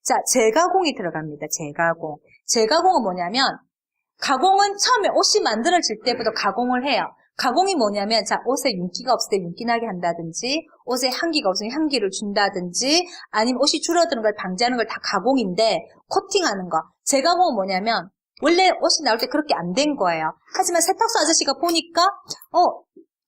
자, 재가공이 들어갑니다. 재가공. 재가공은 뭐냐면 가공은 처음에 옷이 만들어질 때부터 가공을 해요. 가공이 뭐냐면 자, 옷에 윤기가 없을 때 윤기 나게 한다든지 옷에 향기가 없으면 향기를 준다든지 아니면 옷이 줄어드는 걸 방지하는 걸 다 가공인데 코팅하는 거. 재가공은 뭐냐면 원래 옷이 나올 때 그렇게 안 된 거예요. 하지만 세탁소 아저씨가 보니까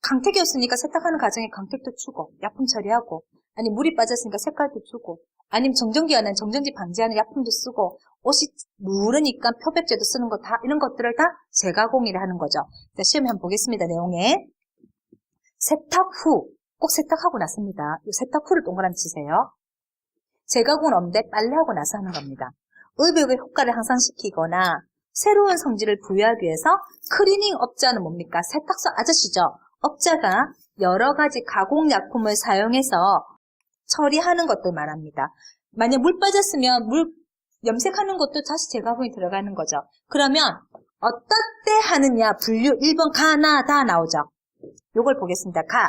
강택이었으니까 세탁하는 과정에 강택도 주고 약품 처리하고 아니 물이 빠졌으니까 색깔도 주고 아니면 정전기가 난 정전지 방지하는 약품도 쓰고 옷이 누르니까 표백제도 쓰는 거 다 이런 것들을 다 재가공이라 하는 거죠. 자, 시험에 한번 보겠습니다. 내용에 세탁 후 꼭 세탁하고 났습니다. 이 세탁 후를 동그라미 치세요. 재가공은 없는데 빨래하고 나서 하는 겁니다. 의복의 효과를 향상시키거나 새로운 성질을 부여하기 위해서 클리닝 업자는 뭡니까? 세탁소 아저씨죠. 업자가 여러 가지 가공약품을 사용해서 처리하는 것들 말합니다. 만약 물 빠졌으면 물 염색하는 것도 다시 재가공이 들어가는 거죠. 그러면 어떨 때 하느냐 분류 1번 가나 다 나오죠. 요걸 보겠습니다. 가.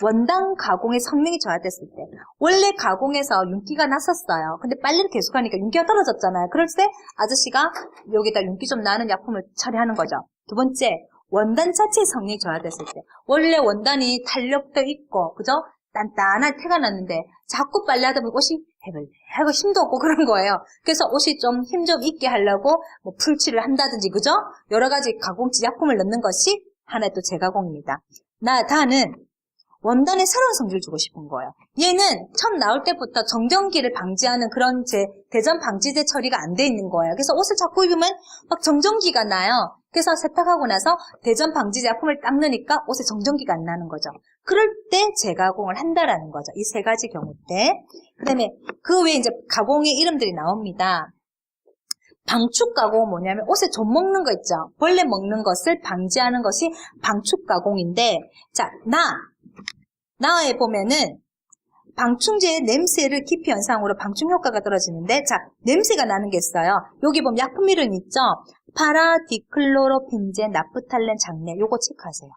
원단 가공의 성능이 저하됐을 때 원래 가공해서 윤기가 났었어요. 근데 빨래를 계속하니까 윤기가 떨어졌잖아요. 그럴 때 아저씨가 여기다 윤기 좀 나는 약품을 처리하는 거죠. 두 번째, 원단 자체의 성능이 저하됐을 때 원래 원단이 탄력도 있고 그죠? 단단한 태가 났는데 자꾸 빨래하다 보면 옷이 해볼 힘도 없고 그런 거예요. 그래서 옷이 좀 힘 좀 있게 하려고 뭐 풀칠을 한다든지 그죠? 여러 가지 가공지 약품을 넣는 것이 하나의 또 재가공입니다. 다는 원단에 새로운 성질을 주고 싶은 거예요. 얘는 처음 나올 때부터 정전기를 방지하는 그런 대전 방지제 처리가 안 돼 있는 거예요. 그래서 옷을 자꾸 입으면 막 정전기가 나요. 그래서 세탁하고 나서 대전 방지제 약품을 딱 넣으니까 옷에 정전기가 안 나는 거죠. 그럴 때 재가공을 한다라는 거죠. 이 세 가지 경우 때. 그 다음에 그 외에 이제 가공의 이름들이 나옵니다. 방축 가공은 뭐냐면 옷에 좀 먹는 거 있죠. 벌레 먹는 것을 방지하는 것이 방축 가공인데 자, 나에 보면은 방충제의 냄새를 기피 현상으로 방충 효과가 떨어지는데 자, 냄새가 나는 게 있어요. 여기 보면 약품 이름 있죠. 파라디클로로펜젠 나프탈렌 장내 요거 체크하세요.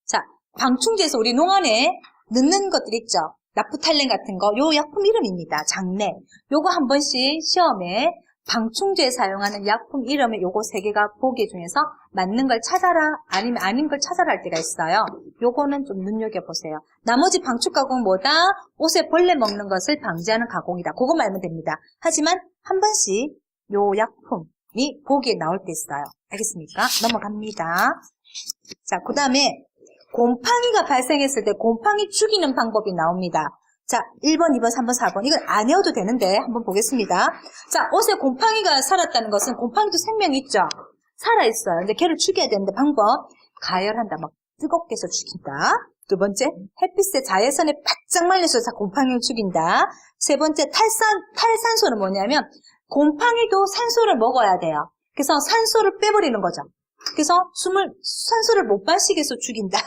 자, 방충제에서 우리 농안에 넣는 것들 있죠. 나프탈렌 같은 거, 요 약품 이름입니다. 장내. 요거 한 번씩 시험에 방충제에 사용하는 약품 이름에 요거 세 개가 보기 중에서 맞는 걸 찾아라 아니면 아닌 걸 찾아라 할 때가 있어요. 요거는 좀 눈여겨보세요. 나머지 방축 가공은 뭐다? 옷에 벌레 먹는 것을 방지하는 가공이다. 그것만 알면 됩니다. 하지만 한 번씩 요 약품이 보기에 나올 때 있어요. 알겠습니까? 넘어갑니다. 자, 그 다음에 곰팡이가 발생했을 때 곰팡이 죽이는 방법이 나옵니다. 자, 1번, 2번, 3번, 4번. 이건 안 외워도 되는데 한번 보겠습니다. 자, 옷에 곰팡이가 살았다는 것은 곰팡이도 생명이 있죠. 살아있어요. 이제 걔를 죽여야 되는데 방법. 가열한다. 막 뜨겁게 해서 죽인다. 두 번째, 햇빛에 자외선에 바짝 말려서 곰팡이를 죽인다. 세 번째, 탈산소는 뭐냐면 곰팡이도 산소를 먹어야 돼요. 그래서 산소를 빼버리는 거죠. 그래서 산소를 못 마시게 해서 죽인다.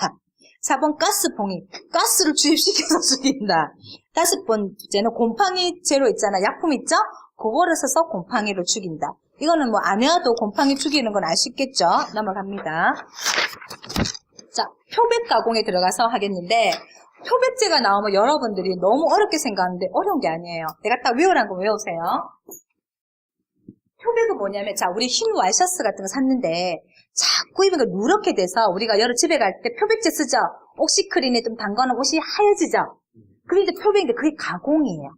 4번 가스봉이 가스를 주입시켜서 죽인다. 5번째는 곰팡이 제로 있잖아. 약품 있죠? 그거를 써서 곰팡이를 죽인다. 이거는 뭐 안 해도 곰팡이 죽이는 건 아시겠죠? 넘어갑니다. 자, 표백 가공에 들어가서 하겠는데 표백제가 나오면 여러분들이 너무 어렵게 생각하는데 어려운 게 아니에요. 내가 딱 외우라는 거 외우세요. 표백은 뭐냐면 자, 우리 흰 와이셔츠 같은 거 샀는데 자꾸 입으니까 누렇게 돼서 우리가 여러 집에 갈 때 표백제 쓰죠. 옥시크린에 좀 담가놓은 옷이 하얘지죠. 그게 이제 표백인데 그게 가공이에요.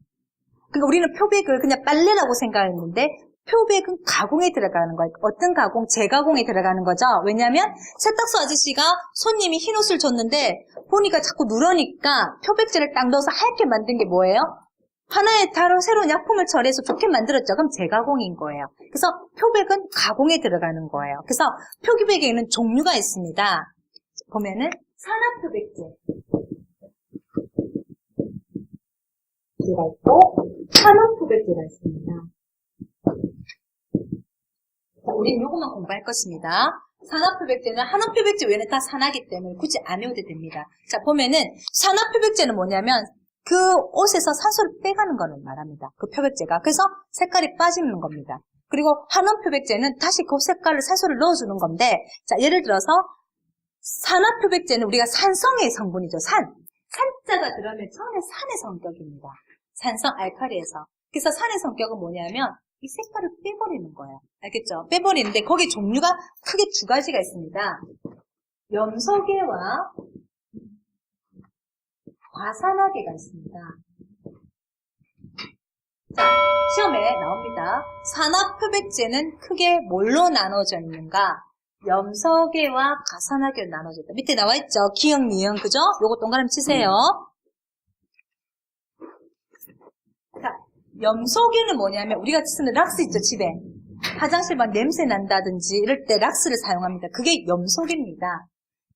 그러니까 우리는 표백을 그냥 빨래라고 생각했는데 표백은 가공에 들어가는 거예요. 어떤 가공? 재가공에 들어가는 거죠. 왜냐하면 세탁소 아저씨가 손님이 흰 옷을 줬는데 보니까 자꾸 누러니까 표백제를 딱 넣어서 하얗게 만든 게 뭐예요? 하나의 다른 새로운 약품을 처리해서 좋게 만들었죠. 그럼 재가공인 거예요. 그래서 표백은 가공에 들어가는 거예요. 그래서 표백에는 종류가 있습니다. 보면은 산화표백제가 있고 산화표백제가 있습니다. 자, 우리는 요것만 공부할 것입니다. 산화표백제는 한화표백제 외에는 다 산화기 때문에 굳이 안 외워도 됩니다. 자, 보면은 산화표백제는 뭐냐면 그 옷에서 산소를 빼가는 거는 말합니다. 그 표백제가. 그래서 색깔이 빠지는 겁니다. 그리고 한원표백제는 다시 그 색깔을 산소를 넣어주는 건데, 자, 예를 들어서 산화표백제는 우리가 산성의 성분이죠. 산자가 들어가면 처음에 산의 성격입니다. 산성 알칼리에서. 그래서 산의 성격은 뭐냐면 이 색깔을 빼버리는 거예요. 알겠죠? 빼버리는데 거기 종류가 크게 두 가지가 있습니다. 염소계와 과산화계가 있습니다. 자, 시험에 나옵니다. 산화표백제는 크게 뭘로 나눠져 있는가? 염소계와 과산화계로 나눠져 있다. 밑에 나와 있죠? 기역, 미역, 그죠? 요거 동그라미 치세요. 자, 염소계는 뭐냐면 우리가 쓰는 락스 있죠, 집에. 화장실 막 냄새 난다든지 이럴 때 락스를 사용합니다. 그게 염소계입니다.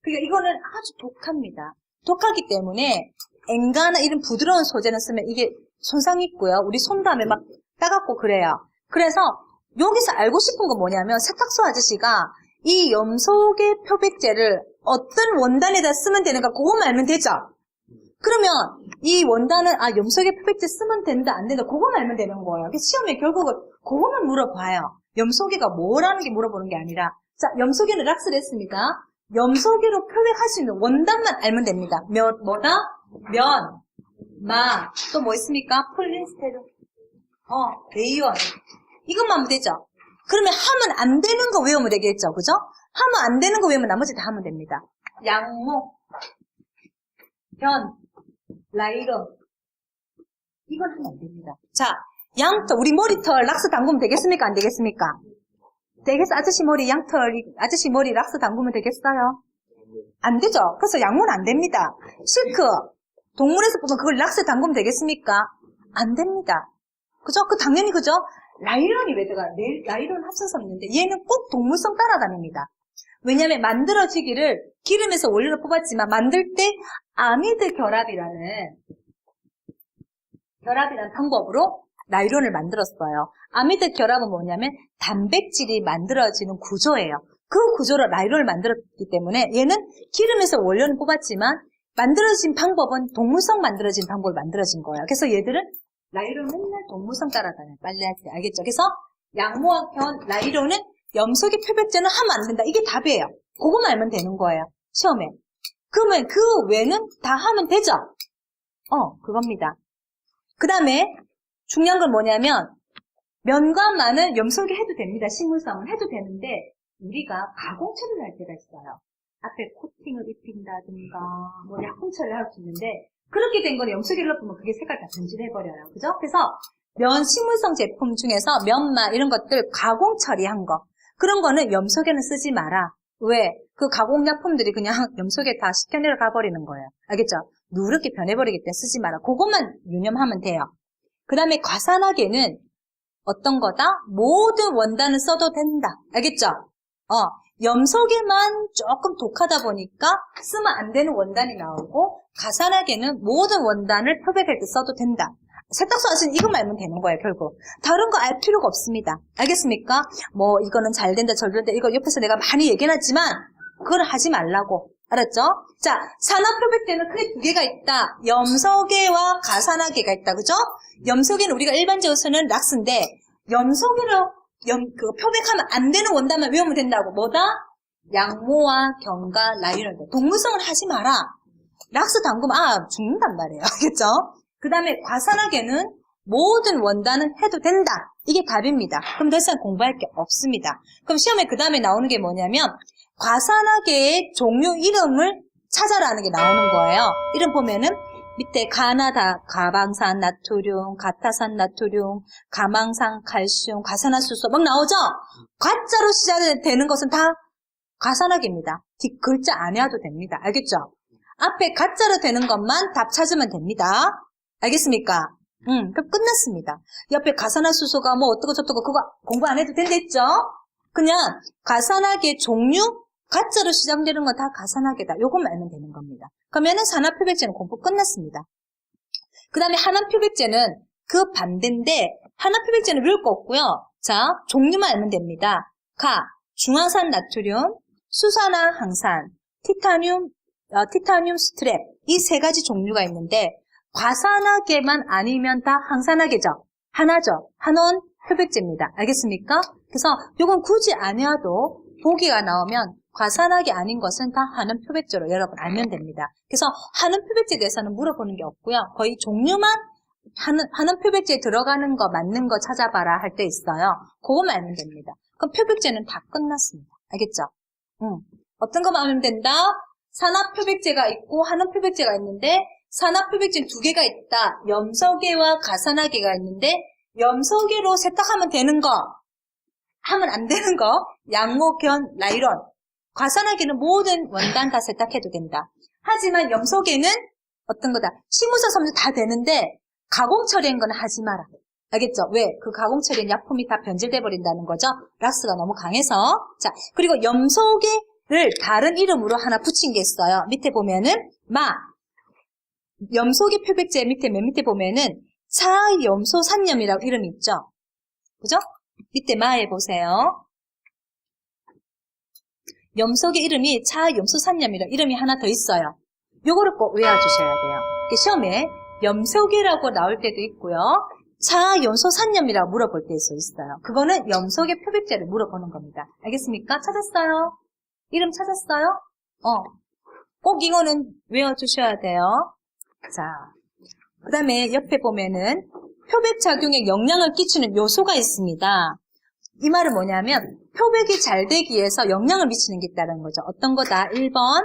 그러니까 이거는 아주 독합니다. 독하기 때문에 앵가나 이런 부드러운 소재는 쓰면 이게 손상이 있고요. 우리 손 다음에 막 따갑고 그래요. 그래서 여기서 알고 싶은 건 뭐냐면 세탁소 아저씨가 이 염소계 표백제를 어떤 원단에다 쓰면 되는가 그거만 알면 되죠. 그러면 이 원단은 염소계 표백제 쓰면 된다 안 된다 그거만 알면 되는 거예요. 그래서 시험에 결국은 그거만 물어봐요. 염소계가 뭐라는 게 물어보는 게 아니라 자, 염소계는 락스를 했습니다. 염소계로 표백할 수 있는 원단만 알면 됩니다. 뭐다? 면, 마, 또 뭐 있습니까? 폴리에스테르, 레이온. 이것만 하면 되죠. 그러면 하면 안 되는 거 외우면 되겠죠. 그죠? 하면 안 되는 거 외우면 나머지 다 하면 됩니다. 양모, 변, 라이론. 이건 하면 안 됩니다. 자, 양털, 우리 머리털 락스 담그면 되겠습니까? 안 되겠습니까? 되겠어? 아저씨 머리 락스 담그면 되겠어요? 안 되죠? 그래서 양모는 안 됩니다. 실크, 동물에서 보면 그걸 락스에 담그면 되겠습니까? 안 됩니다. 그죠? 당연히 그죠? 라이론이 왜 들어가요? 라이론 합성성 있는데 얘는 꼭 동물성 따라다닙니다. 왜냐하면 만들어지기를 기름에서 원료를 뽑았지만 만들 때 아미드 결합이라는 방법으로 라이론을 만들었어요. 아미드 결합은 뭐냐면 단백질이 만들어지는 구조예요. 그 구조로 라이론을 만들었기 때문에 얘는 기름에서 원료는 뽑았지만 만들어진 방법은 동물성 만들어진 방법을 만들어진 거예요. 그래서 얘들은 라이론 맨날 동물성 따라다녀요. 빨래할 때. 알겠죠? 그래서 양모와 견, 라이론은 염소계 표백제는 하면 안 된다. 이게 답이에요. 그거만 알면 되는 거예요. 시험에. 그러면 그 외는 다 하면 되죠? 그겁니다. 그 다음에 중요한 건 뭐냐면 면과 마늘 염소계 해도 됩니다. 식물성은 해도 되는데 우리가 가공 처리를 할 때가 있어요. 앞에 코팅을 입힌다든가 뭐 약품 처리를 할 수 있는데 그렇게 된 거는 염소계를 넣으면 그게 색깔 다 변질해버려요. 그죠? 그래서 면 식물성 제품 중에서 면마 이런 것들 가공 처리한 거 그런 거는 염소계는 쓰지 마라. 왜? 그 가공약품들이 그냥 염소계 다 식혀내려 가버리는 거예요. 알겠죠? 누렇게 변해버리기 때문에 쓰지 마라. 그것만 유념하면 돼요. 그 다음에 과산화계는 어떤 거다? 모든 원단을 써도 된다. 알겠죠? 염소계만 조금 독하다 보니까 쓰면 안 되는 원단이 나오고 과산화계는 모든 원단을 표백할 때 써도 된다. 세탁소 아저씨는 이것만 알면 되는 거예요, 결국. 다른 거 알 필요가 없습니다. 알겠습니까? 뭐 이거는 잘 된다, 잘 된다. 이거 옆에서 내가 많이 얘기해놨지만 그걸 하지 말라고. 알았죠? 자, 산화표백제는 크게 두 개가 있다. 염소계와 과산화계가 있다. 그죠? 염소계는 우리가 일반적으로 쓰는 락스인데 염소계로 표백하면 안 되는 원단만 외우면 된다고. 뭐다? 양모와 견과, 라이론. 동물성을 하지 마라. 락스 담그면 죽는단 말이에요. 알겠죠? 그 다음에 과산화계는 모든 원단은 해도 된다. 이게 답입니다. 그럼 더 이상 공부할 게 없습니다. 그럼 시험에 그 다음에 나오는 게 뭐냐면 과산화계의 종류 이름을 찾아라는 게 나오는 거예요. 이름 보면은 밑에 가나다, 가방산 나트륨, 가타산 나트륨, 가망산 칼슘, 과산화수소 막 나오죠? 과자로 시작되는 것은 다 과산화계입니다. 뒷글자 안 외워도 됩니다. 알겠죠? 앞에 가짜로 되는 것만 답 찾으면 됩니다. 알겠습니까? 그럼 끝났습니다. 옆에 과산화수소가 뭐 어떻고 저떻고 그거 공부 안 해도 된댔죠? 그냥 과산화계 종류 가짜로 시작되는 건 다 과산화계다. 요것만 알면 되는 겁니다. 그러면은 산화표백제는 공부 끝났습니다. 그 다음에 한화표백제는 그 반대인데 한화표백제는 외울 거 없고요. 자, 종류만 알면 됩니다. 중화산 나트륨, 수산화 항산, 티타늄 스트랩 이 세 가지 종류가 있는데 과산화계만 아니면 다 항산화계죠. 하나죠. 한원 표백제입니다. 알겠습니까? 그래서 이건 굳이 안 외워도 보기가 나오면 과산화계 아닌 것은 다 한원 표백제로 여러분 알면 됩니다. 그래서 한원 표백제에 대해서는 물어보는 게 없고요. 거의 종류만 하는 표백제에 들어가는 거 맞는 거 찾아봐라 할 때 있어요. 그거만 알면 됩니다. 그럼 표백제는 다 끝났습니다. 알겠죠? 어떤 거만 알면 된다? 산화표백제가 있고 한원표백제가 있는데 산화표백제는 두 개가 있다. 염소계와 가산화계가 있는데 염소계로 세탁하면 되는 거, 하면 안 되는 거, 양모, 견, 나일론. 가산화계는 모든 원단 다 세탁해도 된다. 하지만 염소계는 어떤 거다? 식물성 섬유 다 되는데 가공 처리한 거는 하지 마라. 알겠죠? 왜? 그 가공 처리한 약품이 다 변질돼 버린다는 거죠. 락스가 너무 강해서. 자, 그리고 염소계를 다른 이름으로 하나 붙인 게 있어요. 밑에 보면은 염소계 표백제 밑에 맨 밑에 보면은 차염소산염이라고 이름이 있죠. 그죠? 밑에 마에 보세요. 염소계 이름이 차염소산염이라고 이름이 하나 더 있어요. 요거를 꼭 외워주셔야 돼요. 시험에 염소계라고 나올 때도 있고요. 차염소산염이라고 물어볼 때 있어요. 그거는 염소계 표백제를 물어보는 겁니다. 알겠습니까? 찾았어요? 이름 찾았어요? 꼭 이거는 외워주셔야 돼요. 자, 그 다음에 옆에 보면은 표백작용에 영향을 끼치는 요소가 있습니다. 이 말은 뭐냐면 표백이 잘 되기 위해서 영향을 미치는 게 있다는 거죠. 어떤 거다? 1번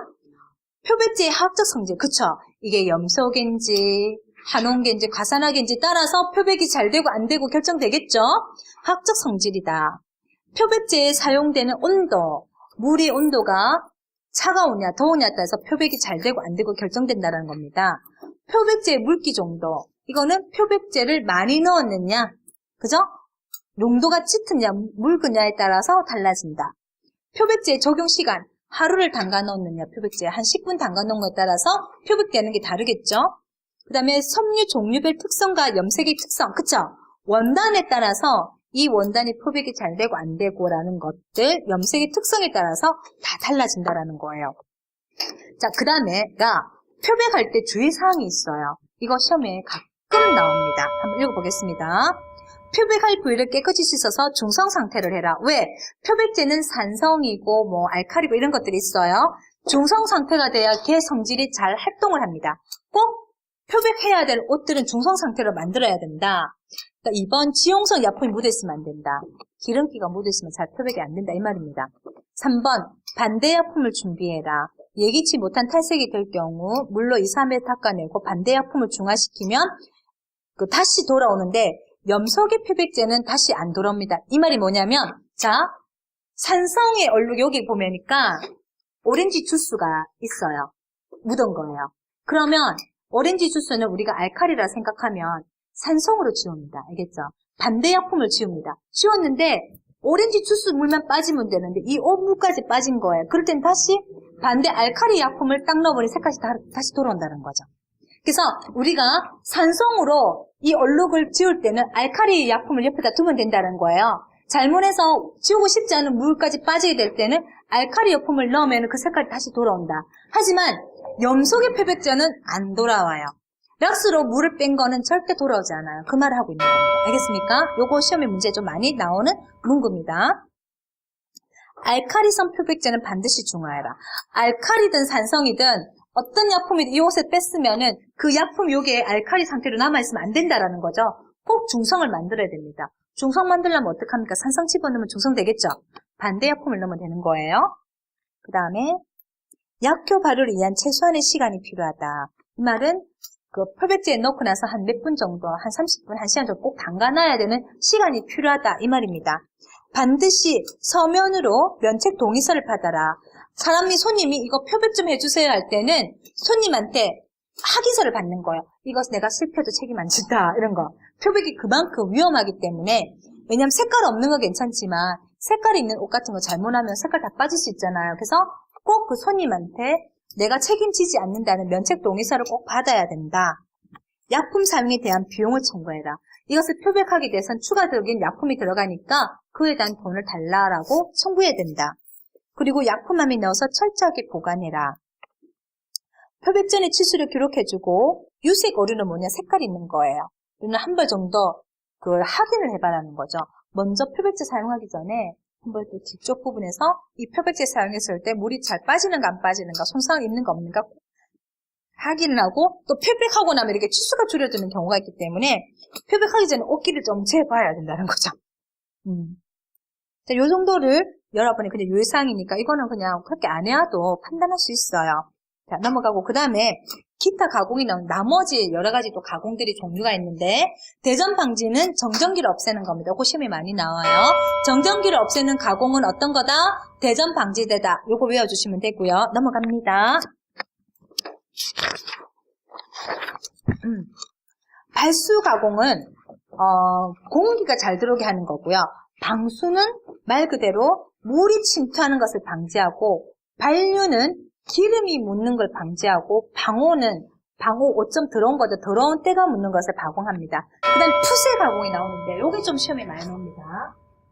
표백제의 화학적 성질. 그쵸? 이게 염소계인지 한온계인지 가산화계인지 따라서 표백이 잘 되고 안 되고 결정되겠죠? 화학적 성질이다. 표백제에 사용되는 온도, 물의 온도가 차가우냐 더우냐에 따라서 표백이 잘 되고 안 되고 결정된다는 겁니다. 표백제의 물기 정도, 이거는 표백제를 많이 넣었느냐, 그죠? 농도가 짙으냐 묽으냐에 따라서 달라진다. 표백제의 적용 시간, 하루를 담가 넣었느냐, 표백제 한 10분 담가 놓은 거에 따라서 표백되는 게 다르겠죠? 그 다음에 섬유 종류별 특성과 염색의 특성, 그쵸? 원단에 따라서 이 원단이 표백이 잘 되고 안 되고라는 것들, 염색의 특성에 따라서 다 달라진다라는 거예요. 자, 그 다음에가 표백할 때 주의사항이 있어요. 이거 시험에 가끔 나옵니다. 한번 읽어보겠습니다. 표백할 부위를 깨끗이 씻어서 중성 상태를 해라. 왜? 표백제는 산성이고 뭐 알칼리고 이런 것들이 있어요. 중성 상태가 돼야 개 성질이 잘 활동을 합니다. 꼭 표백해야 될 옷들은 중성 상태로 만들어야 된다. 그러니까 2번 지용성 약품이 묻어있으면 안 된다. 기름기가 묻어있으면 잘 표백이 안 된다 이 말입니다. 3번 반대 약품을 준비해라. 예기치 못한 탈색이 될 경우 물로 2, 3회 닦아내고 반대 약품을 중화시키면 다시 돌아오는데 염소계 표백제는 다시 안 돌아옵니다. 이 말이 뭐냐면 자, 산성의 얼룩 여기 보면니까 오렌지 주스가 있어요. 묻은 거예요. 그러면 오렌지 주스는 우리가 알칼리라 생각하면 산성으로 지웁니다. 알겠죠? 반대 약품을 지웁니다. 지웠는데 오렌지 주스 물만 빠지면 되는데 이 옷물까지 빠진 거예요. 그럴 땐 다시 반대 알칼리 약품을 딱 넣어버린 색깔이 다시 돌아온다는 거죠. 그래서 우리가 산성으로 이 얼룩을 지울 때는 알칼리 약품을 옆에다 두면 된다는 거예요. 잘못해서 지우고 싶지 않은 물까지 빠지게 될 때는 알칼리 약품을 넣으면 그 색깔이 다시 돌아온다. 하지만 염소계 표백제는 안 돌아와요. 락스로 물을 뺀 거는 절대 돌아오지 않아요. 그 말을 하고 있는 겁니다. 알겠습니까? 요거 시험에 문제 좀 많이 나오는 문구입니다. 알칼리성 표백제는 반드시 중화해라. 알칼리든 산성이든 어떤 약품이든 이 옷에 뺐으면은 그 약품 요게 알칼리 상태로 남아있으면 안 된다라는 거죠. 꼭 중성을 만들어야 됩니다. 중성 만들려면 어떡합니까? 산성 집어넣으면 중성 되겠죠? 반대 약품을 넣으면 되는 거예요. 그 다음에 약효 발효를 위한 최소한의 시간이 필요하다. 이 말은 그 표백제에 넣고 나서 한 몇 분 정도, 한 30분, 1시간 정도 꼭 담가놔야 되는 시간이 필요하다. 이 말입니다. 반드시 서면으로 면책 동의서를 받아라. 손님이 이거 표백 좀 해주세요 할 때는 손님한테 확인서를 받는 거예요. 이것 내가 실패도 책임 안 진다. 이런 거. 표백이 그만큼 위험하기 때문에 왜냐면 색깔 없는 거 괜찮지만 색깔이 있는 옷 같은 거 잘못하면 색깔 다 빠질 수 있잖아요. 그래서 꼭 그 손님한테 내가 책임지지 않는다는 면책 동의서를 꼭 받아야 된다. 약품 사용에 대한 비용을 청구해라. 이것을 표백하기 위해선 추가적인 약품이 들어가니까 그에 대한 돈을 달라라고 청구해야 된다. 그리고 약품함에 넣어서 철저하게 보관해라. 표백 전에 치수를 기록해주고 유색 오류는 뭐냐? 색깔이 있는 거예요. 우리는 한 벌 정도 확인을 해봐라는 거죠. 먼저 표백제 사용하기 전에 한 번 또 뒤쪽 부분에서 이 표백제 사용했을 때 물이 잘 빠지는가 안 빠지는가, 손상이 있는가 없는가 하기는 하고 또 표백하고 나면 이렇게 치수가 줄어드는 경우가 있기 때문에 표백하기 전에 옷기를 좀 재봐야 된다는 거죠. 자, 요 정도를 여러분이 그냥 요일사항이니까 이거는 그냥 그렇게 안 해도 판단할 수 있어요. 자, 넘어가고 그 다음에 기타 가공이 나온 나머지 여러 가지 또 가공들이 종류가 있는데 대전 방지는 정전기를 없애는 겁니다. 그 시험이 많이 나와요. 정전기를 없애는 가공은 어떤 거다? 대전 방지대다. 요거 외워주시면 되고요. 넘어갑니다. 발수 가공은 공기가 잘 들어오게 하는 거고요. 방수는 말 그대로 물이 침투하는 것을 방지하고 반류는 기름이 묻는 걸 방지하고 방호는 방호 옷좀 더러운 거죠. 더러운 때가 묻는 것을 가공합니다. 그 다음에 푸세 가공이 나오는데 요게 좀 시험에 많이 나옵니다.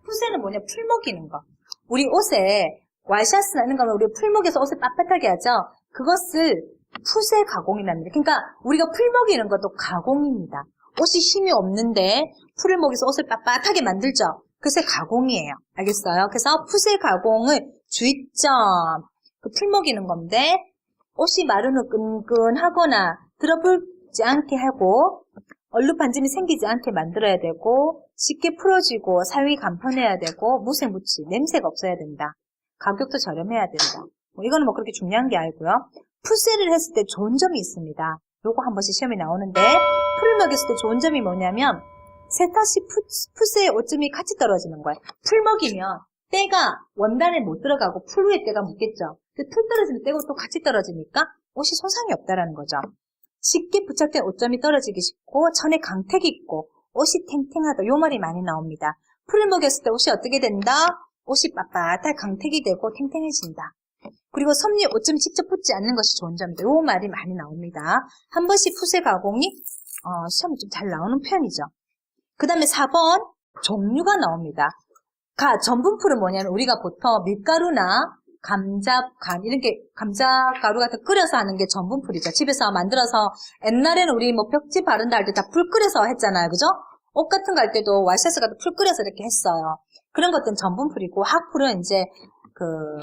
푸세는 뭐냐? 풀 먹이는 거. 우리 옷에 와이셔츠나 이런 거는 우리 풀 먹여서 옷을 빳빳하게 하죠. 그것을 푸세 가공이 납니다. 그러니까 우리가 풀 먹이는 것도 가공입니다. 옷이 힘이 없는데 풀을 먹여서 옷을 빳빳하게 만들죠. 그것이 가공이에요. 알겠어요? 그래서 푸세 가공의 주의점. 풀 먹이는 건데 옷이 마른 후 끈끈하거나 들어붙지 않게 하고 얼룩 반점이 생기지 않게 만들어야 되고 쉽게 풀어지고 사용이 간편해야 되고 무쇠 묻지 냄새가 없어야 된다. 가격도 저렴해야 된다. 이거는 뭐 그렇게 중요한 게 아니고요. 푸세를 했을 때 좋은 점이 있습니다. 요거 한 번씩 시험에 나오는데 풀을 먹였을 때 좋은 점이 뭐냐면 세타시 푸세의 오점이 같이 떨어지는 거예요. 풀 먹이면 때가 원단에 못 들어가고 풀 위에 때가 묻겠죠. 풀 떨어지는 때가 또 같이 떨어지니까 옷이 손상이 없다라는 거죠. 쉽게 부착된 옷점이 떨어지기 쉽고 천에 강택이 있고 옷이 탱탱하다. 요 말이 많이 나옵니다. 풀을 먹였을 때 옷이 어떻게 된다? 옷이 빳빳하게 강택이 되고 탱탱해진다. 그리고 섭리에 옷점이 직접 붙지 않는 것이 좋은 점이다. 요 말이 많이 나옵니다. 한 번씩 푸세 가공이 시험에 좀 잘 나오는 편이죠. 그 다음에 4번 종류가 나옵니다. 전분풀은 뭐냐면 우리가 보통 밀가루나 이런 게 감자가루 같은 끓여서 하는 게 전분풀이죠. 집에서 만들어서 옛날에는 우리 뭐 벽지 바른다 할 때 다 풀 끓여서 했잖아요. 그죠? 옷 같은 거 할 때도 와이셔츠 같은 풀 끓여서 이렇게 했어요. 그런 것들은 전분풀이고 핫풀은 이제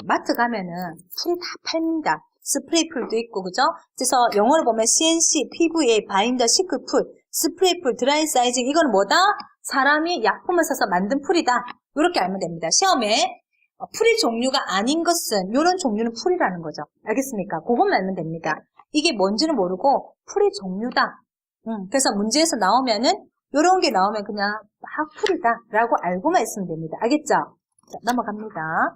마트 가면은 풀이 다 팔립니다. 스프레이 풀도 있고, 그죠? 그래서 영어로 보면 CNC, PVA, 바인더, 시클풀, 스프레이 풀, 드라이 사이징, 이거는 뭐다? 사람이 약품을 써서 만든 풀이다. 이렇게 알면 됩니다. 시험에 풀의 종류가 아닌 것은 이런 종류는 풀이라는 거죠. 알겠습니까? 그것만 알면 됩니다. 이게 뭔지는 모르고 풀의 종류다. 그래서 문제에서 나오면은 이런 게 나오면 그냥 풀이다 라고 알고만 있으면 됩니다. 알겠죠? 자, 넘어갑니다.